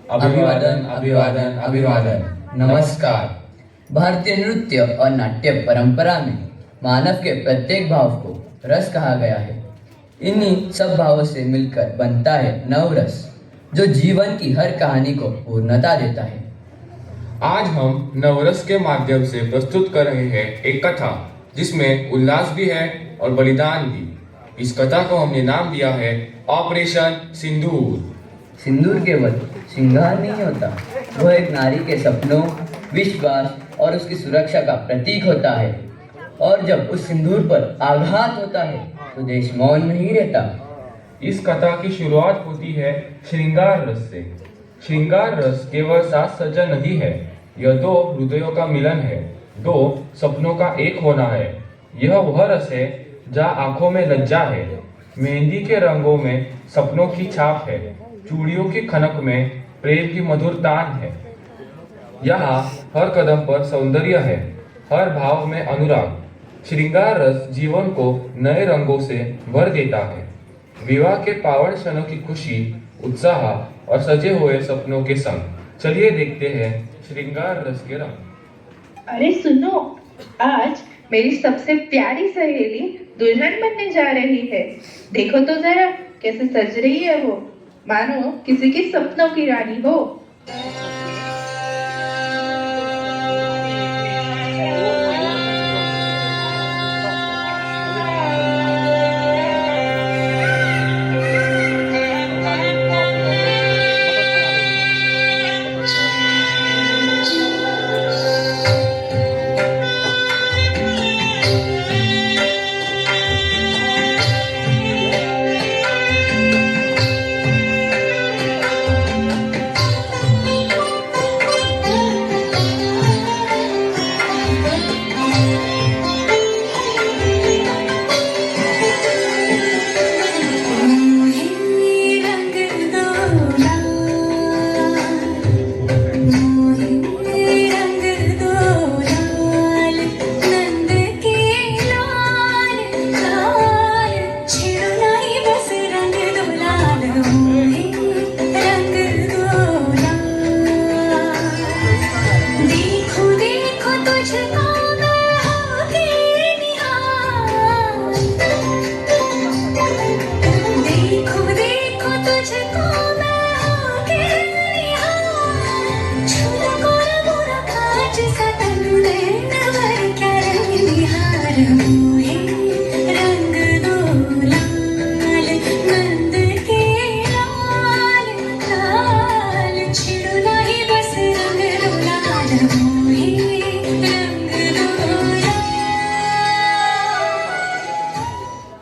अभिवादन अभिवादन अभिवादन। नमस्कार। भारतीय नृत्य और नाट्य परंपरा में मानव के प्रत्येक भाव को रस कहा गया है। इन्हीं सब भावों से मिलकर बनता है नवरस, जो जीवन की हर कहानी को पूर्णता देता है। आज हम नवरस के माध्यम से प्रस्तुत कर रहे हैं एक कथा जिसमें उल्लास भी है और बलिदान भी। इस कथा को हमने नाम दिया है ऑपरेशन सिंदूर। सिंदूर केवल श्रृंगार नहीं होता, वह एक नारी के सपनों, विश्वास और उसकी सुरक्षा का प्रतीक होता है। और जब उस सिंदूर पर आघात होता है तो देश मौन नहीं रहता। इस कथा की शुरुआत होती है श्रृंगार रस से। श्रृंगार रस केवल साज सज्जा नहीं है, यह दो हृदयों का मिलन है, दो सपनों का एक होना है। यह वह रस है जहाँ आंखों में लज्जा है, मेहंदी के रंगों में सपनों की छाप है, चूड़ियों की खनक में प्रेम की मधुर तान है। यहाँ हर कदम पर सौंदर्य है, हर भाव में अनुराग। श्रृंगार रस जीवन को नए रंगों से भर देता है। विवाह के पावन क्षणों की खुशी, उत्साह और सजे हुए सपनों के संग चलिए देखते हैं श्रृंगार रस के रंग। अरे सुनो, आज मेरी सबसे प्यारी सहेली दुल्हन बनने जा रही है। देखो तो जरा कैसे सज रही है वो, मानो किसी की सपनों की रानी हो।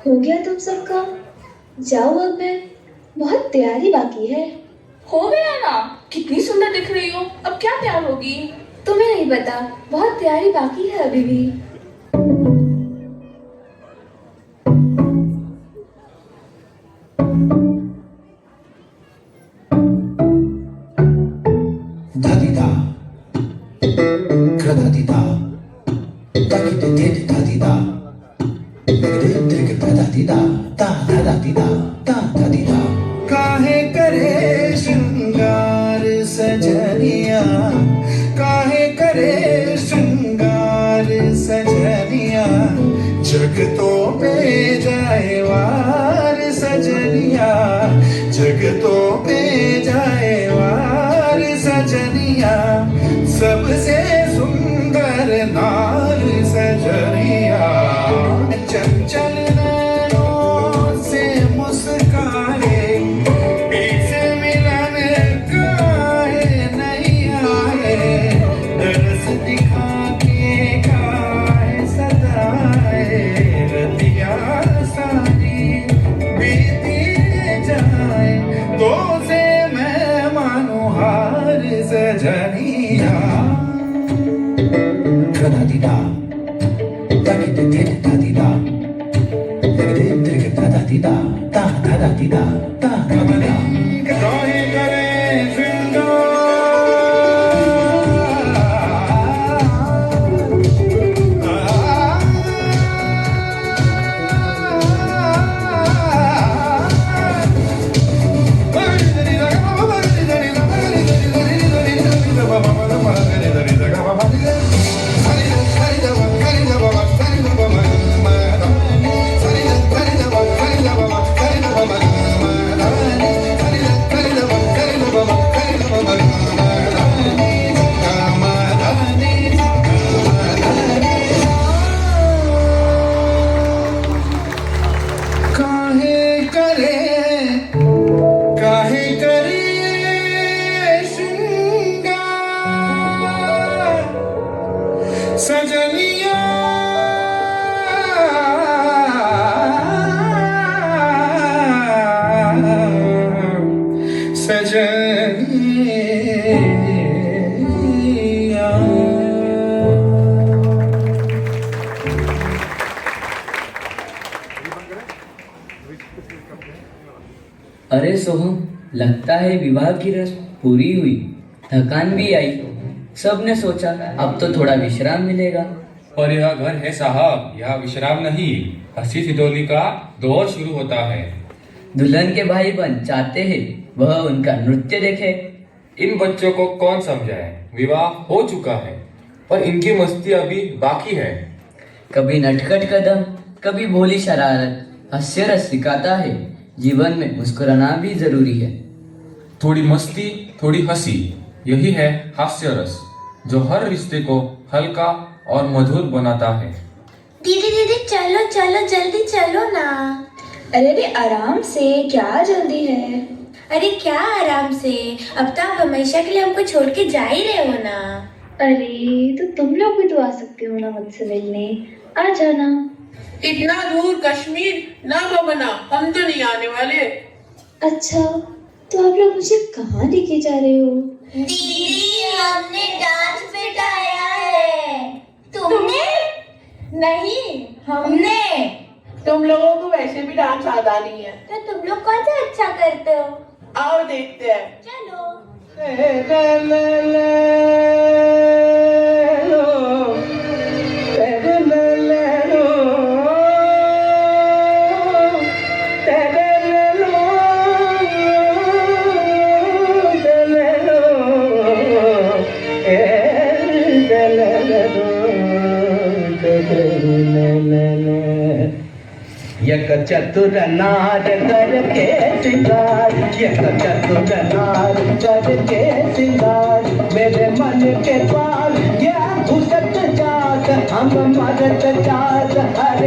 हो गया तुम सबका? जाओ, अब मैं बहुत तैयारी बाकी है। हो गया ना, कितनी सुंदर दिख रही हो। अब क्या तैयार होगी? तुम्हें नहीं पता, बहुत तैयारी बाकी है अभी भी। दादीदा दादीदा दादीदा दादीदा काहे करे श्रृंगार सजनिया, काहे करे श्रृंगार सजनिया, जगतों पे जाए वार सजनिया, जगतों पे जाए वार सजनिया, सबसे सुंदर नार सजनिया, चंचल नैनों से मुस्काए, बीच मिलन काहे नहीं आए, दरस दिखा के काहे सताए, रतिया सारी बीती जाए, तो से मैं मानू हार सजनिया। दादीदा दादीदा दादीदा दादीदा दादीदा काहे करे श्रृंगार, अरे सोहम, लगता है विवाह की रस्म पूरी हुई, थकान भी आई। सबने सोचा अब तो थोड़ा विश्राम मिलेगा, पर यह घर है साहब, यह विश्राम नहीं, हंसी ठिठोली का दौर शुरू होता है। दुल्हन के भाई बहन चाहते हैं वह उनका नृत्य देखे। इन बच्चों को कौन समझाए, विवाह हो चुका है पर इनकी मस्ती अभी बाकी है। कभी नटखट कदम, कभी भोली शरारत, हास्य रस सिखाता है जीवन में मुस्कुराना भी जरूरी है। थोड़ी मस्ती, थोड़ी हंसी, यही है हास्य रस जो हर रिश्ते को हल्का और मधुर बनाता है। दीदी दीदी चलो चलो जल्दी चलो ना। अरे अरे आराम से, क्या जल्दी है? अरे क्या आराम से, अब तो आप हमेशा के लिए हमको छोड़ के जा ही रहे हो ना। अरे तो तुम लोग भी तो आ सकते हो ना मुझसे मिलने, आ जाना। इतना दूर कश्मीर ना बना, हम तो नहीं आने वाले। अच्छा, तो आप लोग मुझे कहाँ लेके जा रहे हो? दीदी हमने डांस बिठाया है। तुमने? नहीं हमने। तुम लोगों को वैसे भी डांस आता नहीं है, तो तुम लोग कौन सा अच्छा करते हो? आओ देखते हैं। चलो। यक चतुर नार करके सिंगार, यक चतुर नार करके सिंगार, मेरे मन के पार या घुसत जात, हम मरत जात हर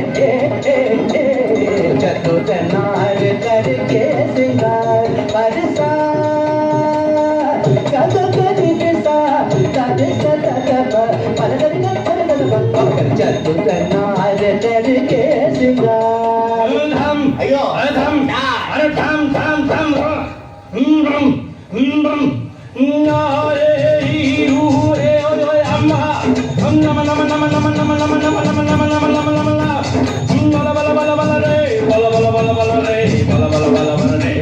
चतुर नार करके सिंगार। परसा चतुर नार करके सिंगार। धम अयो धम अरे धम धम धम नारे रू रे ओए अम्मा नम नम नम नम नम नम नम नम नम नम नम नम बला बला बला बला रे बला बला बला बला रे बला बला बला बला रे।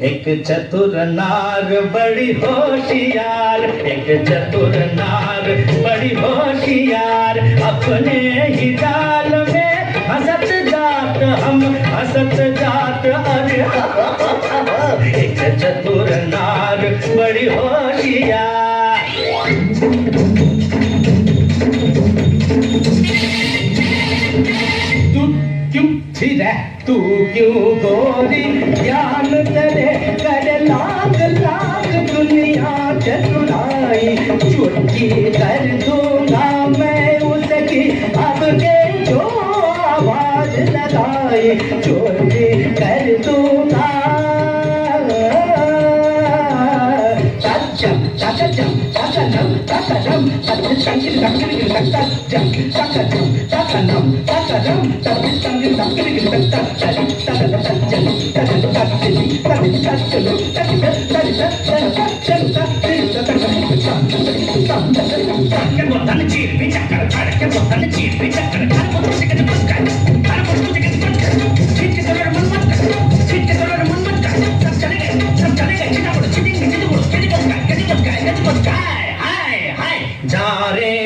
एक चतुर नार बड़ी होशियार, एक चतुर नार बड़ी होशियार, अपने ही जाल में हंसत जात, हम हंसत जात। अरे एक चतुर नार बड़ी होशियार। तू क्यों सीधा, तू क्यों गोरी, ज्ञान तेरे कर लाग लाग दुनिया चतुराई, चुटकी कर दूंगा मैं उसकी अब के जो आवाज लगाई, चोरी कर दूंगा। चम चम चम चम चम चम शंकर शंकर चम चम चम चम शंकर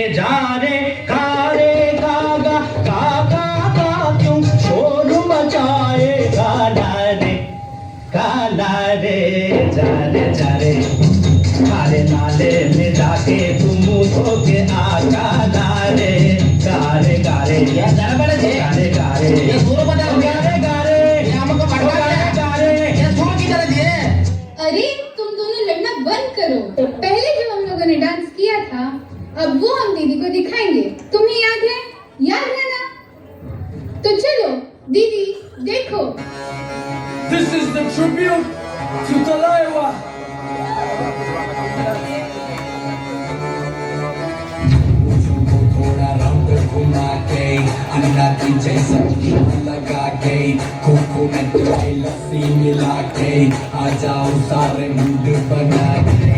जा रे खा रे गागा गागा का क्यों शोर मचाएगा, गाना रे जा रे खारे नाले में जाके तुम धो के आ, गाना रे गारे गारे गारे गारे ये पूरा बता गारे गारे हमको गारे गारे ये सुन की तरह दिए। अरे तुम दोनों लड़ना बंद करो। पहले जब हम लोगों ने डांस किया था, अब वो हम दीदी को दिखाएंगे। तुम्हें याद है? याद है ना? तो चलो दीदी देखो। This is the tribute to Talaiwa. थोड़ा राउंड घुमा के अन्ना की जैसा लगा के, कोकोनट में लस्सी मिला के, आ जाओ सारे मूड बना के,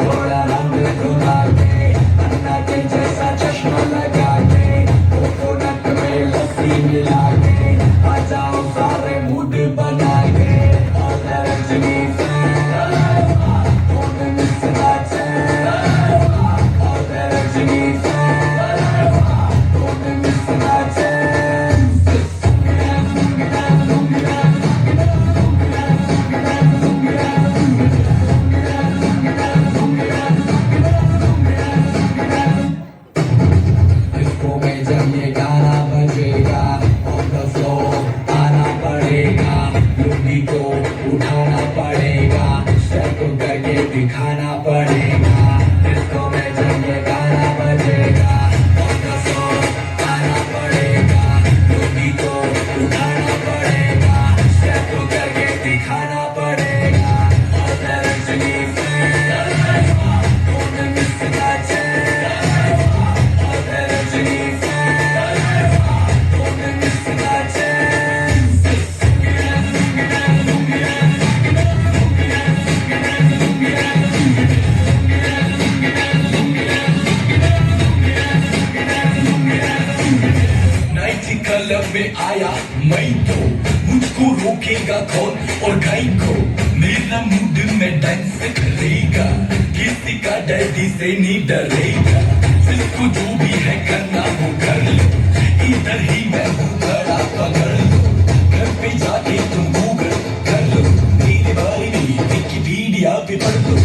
थोड़ा राउंड घुमा के अन्ना की जैसा चश्मा लगा के, कोकोनट में लस्सी मिला के, आ जाओ सारे मूड बना के और रजनी उठाना पड़ेगा, स्टेप करके दिखाना पड़ेगा, इसको में जब ये गाना बजेगा, आना पड़ेगा, लोगी को उठाना पड़ेगा, स्टेप करके दिखाना पड़ेगा, और रजनी क्लब में आया मैं तो मुझको रोकेगा कौन और गाई को मेरा मूड में डांस करेगा किसी का डैडी से नहीं डरेगा जिसको जो भी है करना वो कर लो इधर ही मैं हूँ खड़ा पकड़ लो घर पे जाके तुम गूगल कर लो मेरे बारे में विकिपीडिया पे पढ़ लो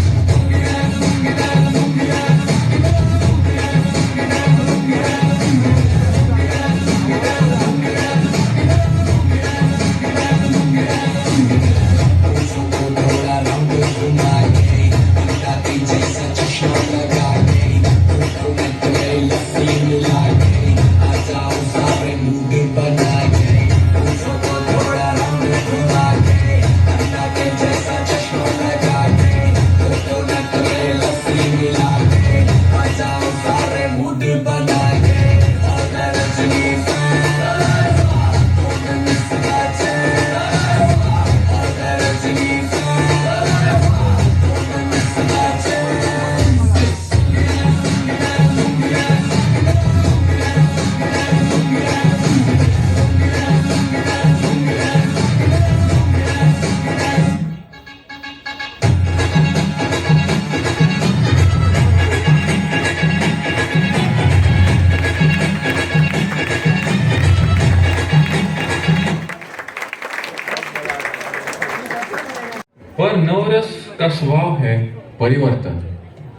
पर नवरस का स्वभाव है परिवर्तन।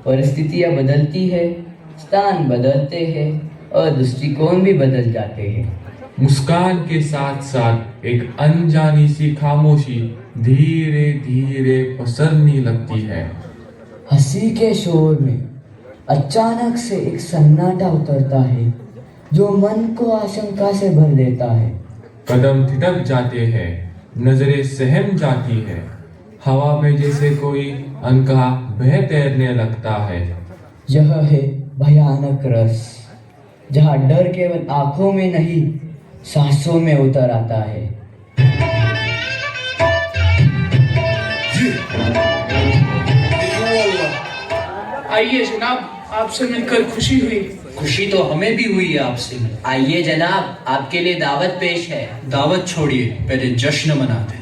परिस्थितियां बदलती है, स्थान बदलते हैं और दृष्टिकोण भी बदल जाते हैं। मुस्कान के साथ साथ एक अनजानी सी खामोशी धीरे धीरे पसरने लगती है। हंसी के शोर में अचानक से एक सन्नाटा उतरता है जो मन को आशंका से भर देता है। कदम थिरक जाते हैं, नजरें सहम जाती है, हवा में जैसे कोई अनकहा बह तैरने लगता है। यह है भयानक रस, जहाँ डर केवल आंखों में नहीं सांसों में उतर आता है। आइए जनाब, आपसे मिलकर खुशी हुई। खुशी तो हमें भी हुई है आपसे। आइए जनाब, आपके लिए दावत पेश है। दावत छोड़िए, पहले जश्न मनाते हैं।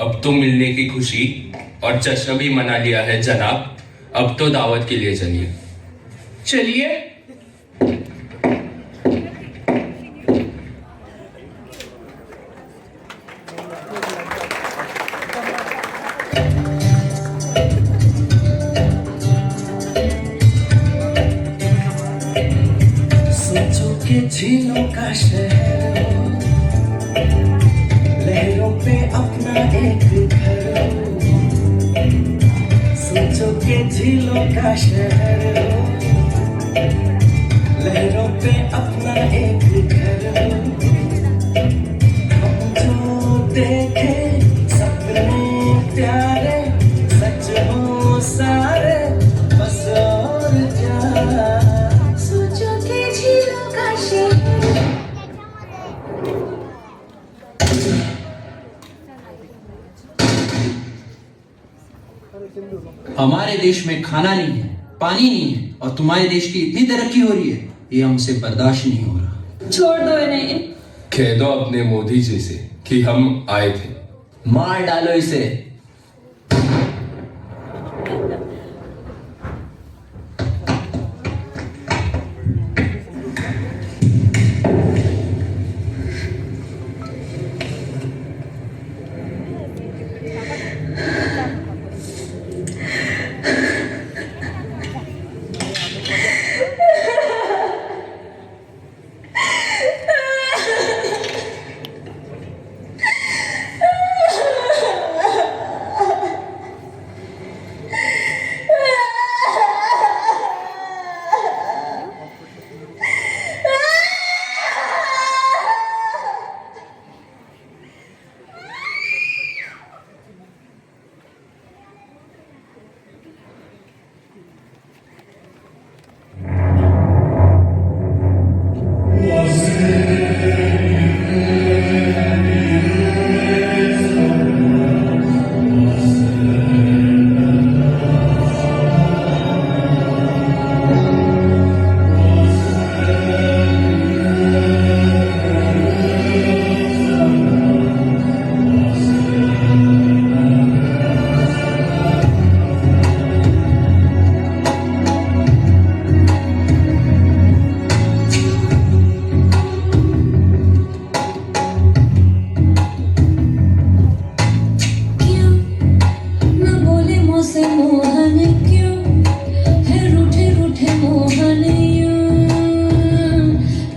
अब तो मिलने की खुशी और जश्न भी मना लिया है जनाब, अब तो दावत के लिए चलिए। चलिए। के झीलों का शहर हो, लहरों पे अपना एक घर हो, सोचो के झीलों का शहर हो, लहरों पे अपना एक घर हो, हम जो देखे सपने प्यारे सच हो सारे, बस और क्या सोचो के झीलों का शहर। हमारे देश में खाना नहीं है, पानी नहीं है, और तुम्हारे देश की इतनी तरक्की हो रही है, ये हमसे बर्दाश्त नहीं हो रहा। छोड़ दो इन्हें। कह दो अपने मोदी जी से कि हम आए थे। मार डालो इसे।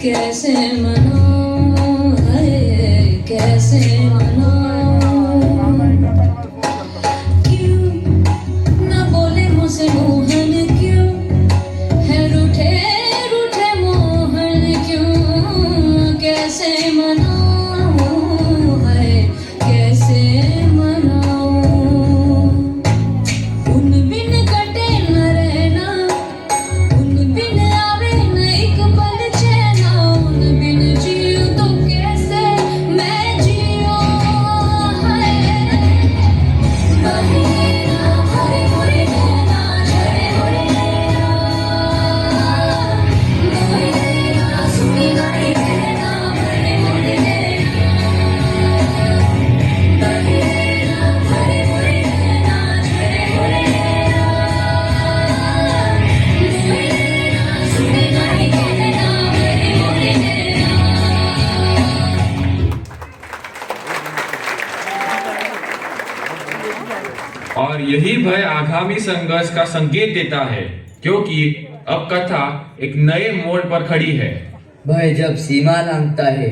कैसे मनाऊं है, कैसे मनाऊं, क्यों न बोले मुझसे मोहन, क्यों है रूठे रूठे मोहन, क्यों कैसे मनाऊं है, कैसे मनाऊं, उन बिन कटे न रहना, उन बिन आवे न एक पल चैना, उन बिन जियो तो कैसे मैं जियो है, बहेरा भरे भरे नैना, झरे भरे नैना, बहेरा सुनी गाई कहना, भरे भरे नैना, बहेरा भरे भरे नैना, झरे भरे नैना, बहेरा सुनी गाई कहना, भरे भरे नैना। और यही भय आगामी संघर्ष का संकेत देता है, क्योंकि अब कथा एक नए मोड़ पर खड़ी है। भय जब सीमा लांघता है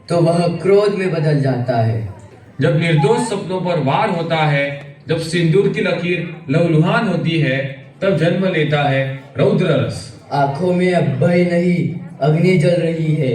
तो वह क्रोध में बदल जाता है। जब निर्दोष सपनों पर वार होता है, जब सिंदूर की लकीर लहूलुहान होती है, तब जन्म लेता है रौद्र रस। आंखों में अब भय नहीं, अग्नि जल रही है।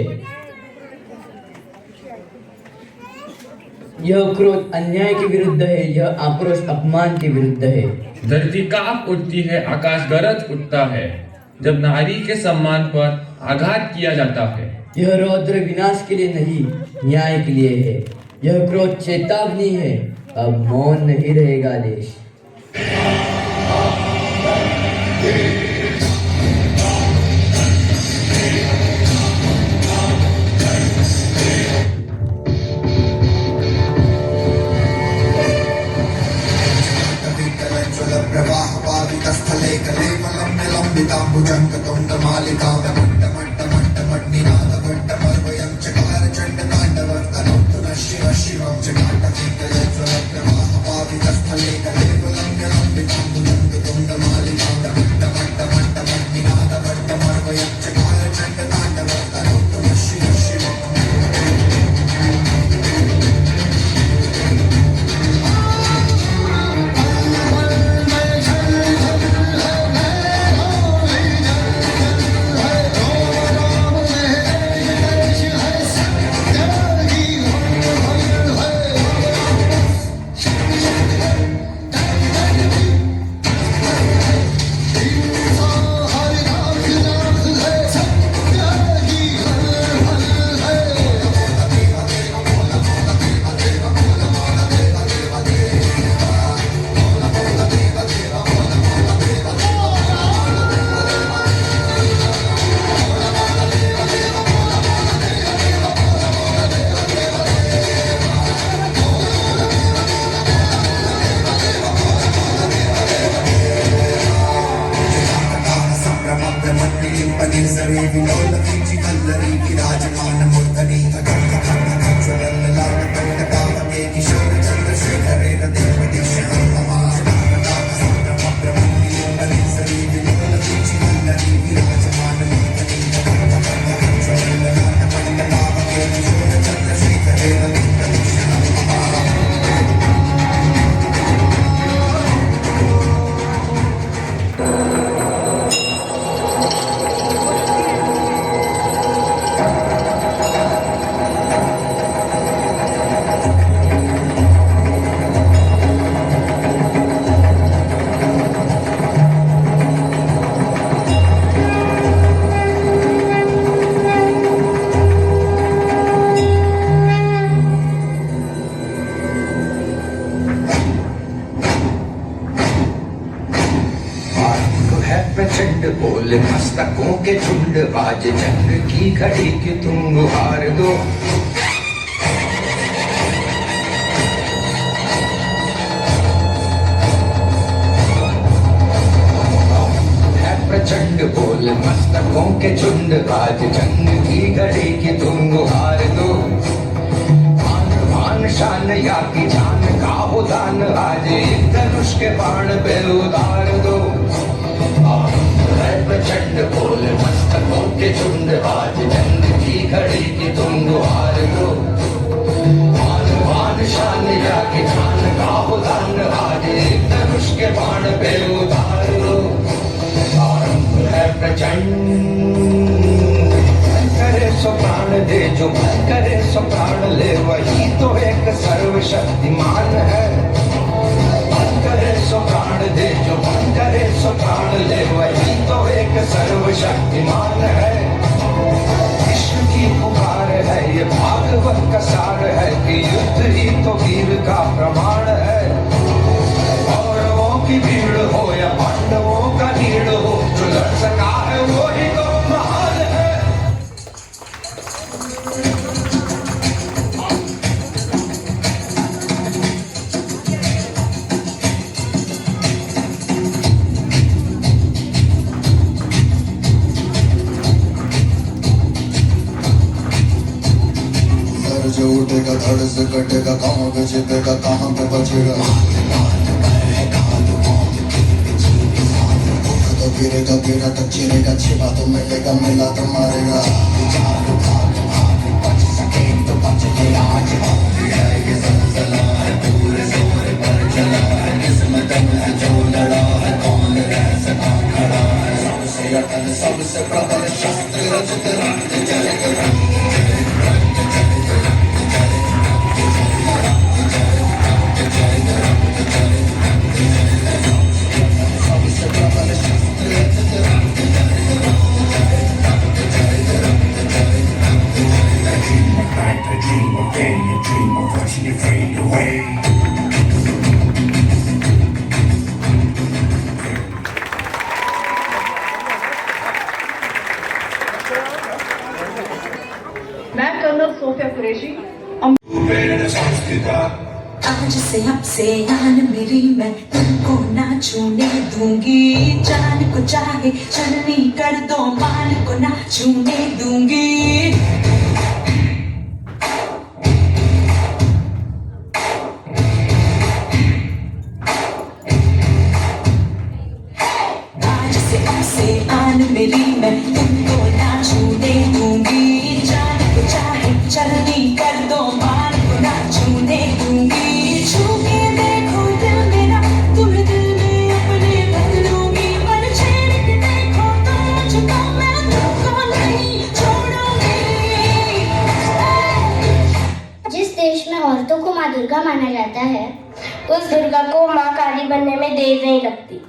यह क्रोध अन्याय के विरुद्ध है, यह आक्रोश अपमान के विरुद्ध है। धरती कांप उठती है, आकाश गरज उठता है, जब नारी के सम्मान पर आघात किया जाता है। यह रौद्र विनाश के लिए नहीं, न्याय के लिए है। यह क्रोध चेतावनी है, अब मौन नहीं रहेगा देश। प्रवाहपावितस्थले कलेवलं निलम्बिताम्बुजङ्गतुण्डमालिकां मट्टमट्टमट्टमट्निनादगट्टमर्वयं चकार चण्डताण्डवस्तनोतु नः शिवः शिवं प्रवाहपावितस्थले कलेवलं निलम्बिताम्बुजङ्गतुण्डमालिकां मट्टमट्टमट्टमट्निनादगट्टमर्वयं चकार चण्डताण्डवस्तनोतु पनीर सरे विनोद कीची कल्लरी की राजमान मूर्धनि किशोर चंद्रशेखर देवदेश प्रचंड बोल मस्तकों के झुंड बाज जंग की घड़ी की तुम गुहार दो है प्रचंड बोल मस्तकों के झुंड बाज जंग की घड़ी की तुम गुहार दो मान शान या की जान का उदान आज एक धनुष के बाण पे उतार दो प्रचंड बोल मस्तकों के झुंड आज जंग की घड़ी की तुम गुहार दो मान शान या की जान का उदान आज एक धनुष के बाण पे उतार दो आरंभ है प्रचंड करे सो प्राण दे जो मन करे सो प्राण ले वही तो एक सर्वशक्तिमान है करे सो प्राण दे जो मन करे सो प्राण ले वही तो एक सर्वशक्तिमान है विश्व की पुकार है ये भागवत का सार है कि युद्ध ही तो वीर का प्रमाण है कौरवों की भीड़ हो या पांडवों का नीड़ हो जो लड़ सका है वो ही तो महान है जो उठेगा धड़ से कटेगा कहाँ पे जीतेगा कहाँ पे बचेगा तो गिरेगा गिरा तो चिरेगा छिपा तो मिलेगा मिला तो मारेगा बच सके तो बच गया आज ये ज़लज़ला है पूरे जोर पर चला है किस्मत में जो लड़ा है कौन रह सका खड़ा है सबसे अटल सबसे प्रबल शस्त्र रचित रक्त चलेगा मैं कर्नल सोफिया कुरैशी आज से अब से जान मेरी मैं तुमको ना छूने दूंगी जान को चाहे चलनी कर दो मान को ना छूने दूंगी आज से अब से आन मेरी मैं तुमको ना छूने दूंगी जान को चाहे चलनी कर दो मान को ना छूने दूंगी औरतों को माँ दुर्गा माना जाता है उस दुर्गा को माँ काली बनने में देर नहीं लगती।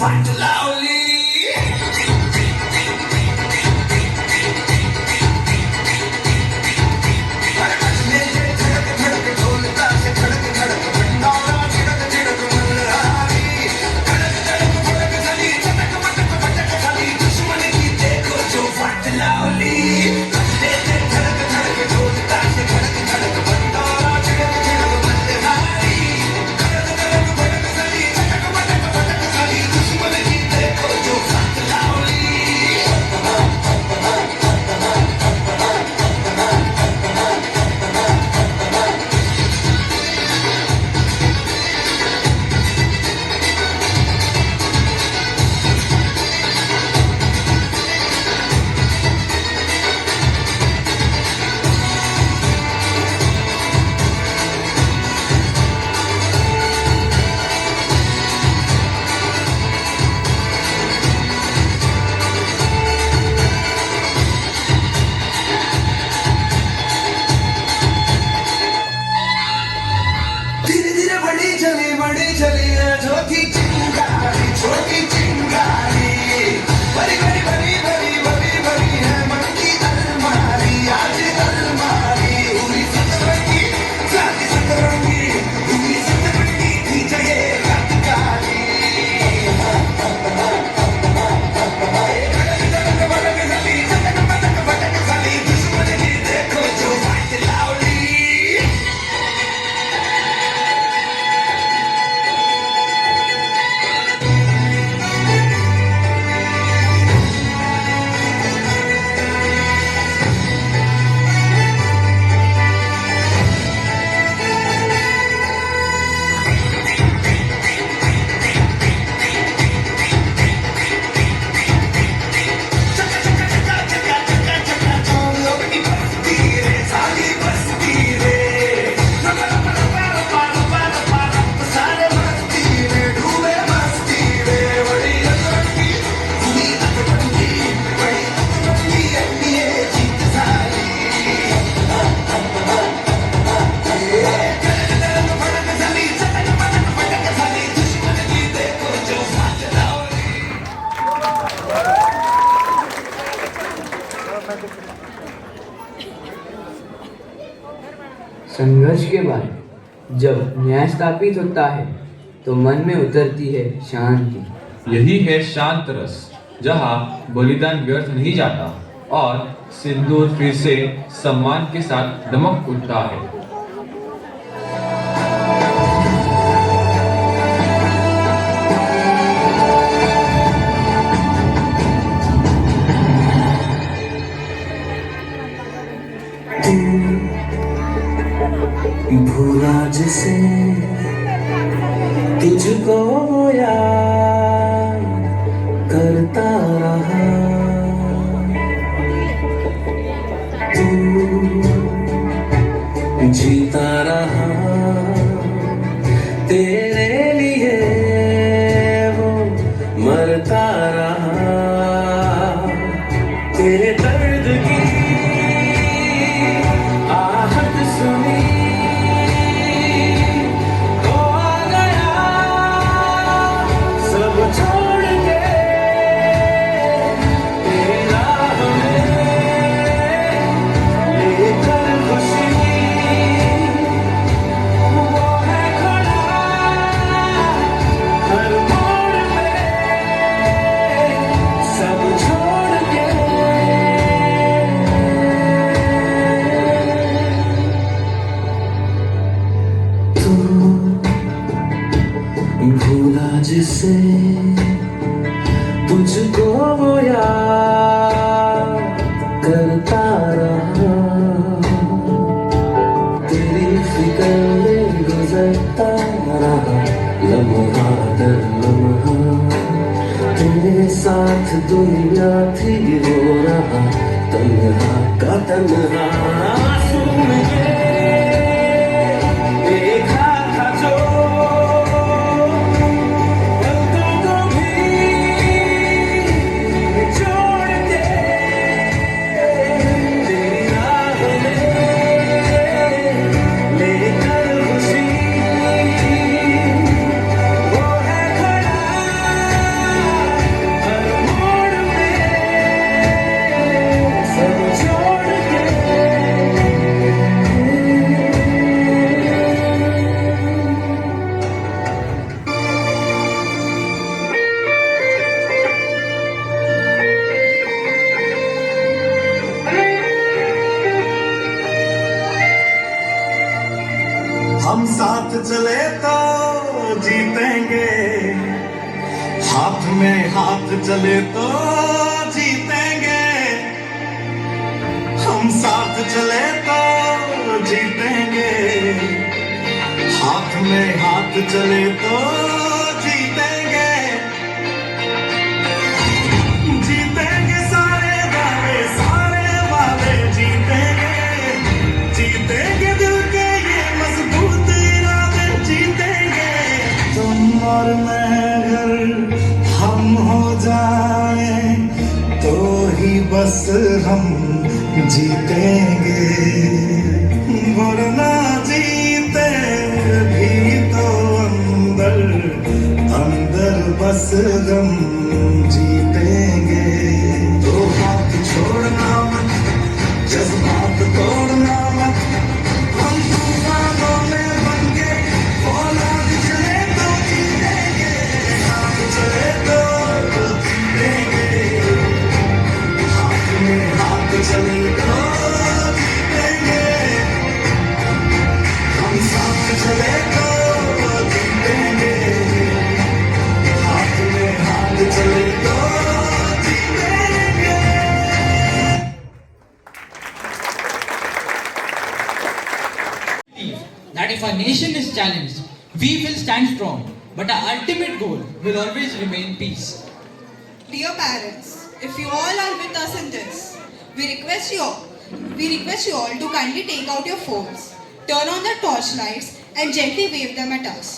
fight loudly. बड़ी चली छोटी चिंगारी बड़ी बड़ी बड़ी बड़ी बड़ी बड़ी है मन की अलमारी आज अलमारी हुई सतरंगी शादी सतरंगी हुई सतरंगी थी जय रात काली दुश्मन की देखो जो फाइट लाउली संघर्ष के बाद जब न्याय स्थापित होता है तो मन में उतरती है शांति। यही है शांत रस, जहाँ बलिदान व्यर्थ नहीं जाता और सिंदूर फिर से सम्मान के साथ दमक उठता है। भूला जिसे तुझको वो याद करता रहा तू जीता रहा तेरे लिए वो मरता रहा तेरे दर्द की आहट सुनी भूला जिसे तुझको वो याद करता रहा तेरी फिक्र में गुजरता रहा लम्हा दर लम्हा तेरे साथ दुनिया थी रो रहा तन्हा का तन्हा सुन के देखा था जो में हाथ चले तो जीतेंगे, हम साथ चले तो जीतेंगे, हाथ में हाथ चले तो जीतेंगे, जीतेंगे सारे वाले जीतेंगे, जीतेंगे दिल के ये मजबूत इरादे जीतेंगे। तुम और मैं अगर हम हो जाए तो ही बस हम जीतेंगे, वरना जीते भी तो अंदर अंदर बस हम जीतेंगे। तो हाथ छोड़ना मत, जज्बात तोड़ना मत, हम तूफानों में बन के औलाद चले तो जीतेंगे, हाथ चले तो जीतेंगे, हाथ में हाथ चले तो जीतेंगे, हम साथ चले तो जीतेंगे, हाथ में हाथ चले तो जीतेंगे। That if our nation is challenged, we will stand strong, but our ultimate goal will always remain peace. Dear parents, if you all are with us in this, we request you all to kindly take out your phones, turn on the torch lights and gently wave them at us.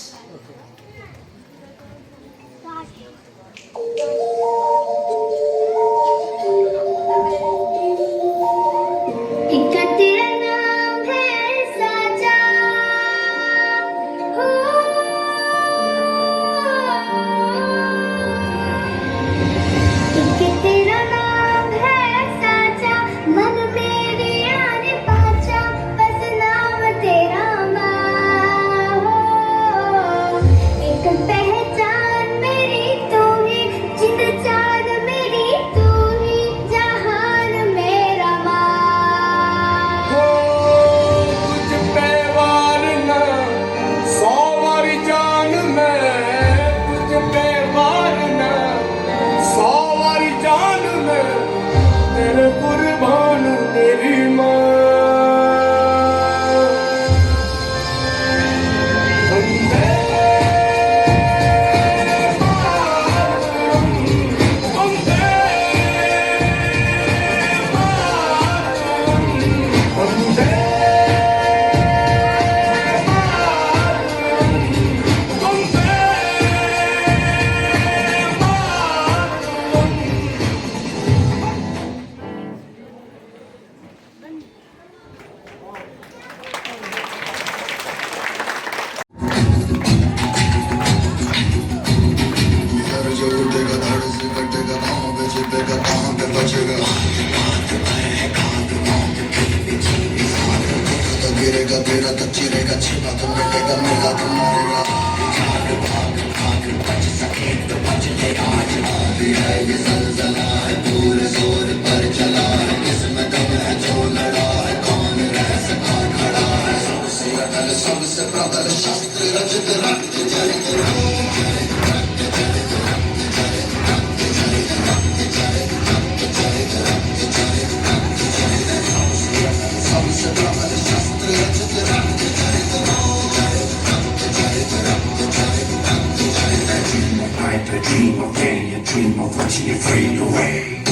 Dream of getting a dream of watching it fade away.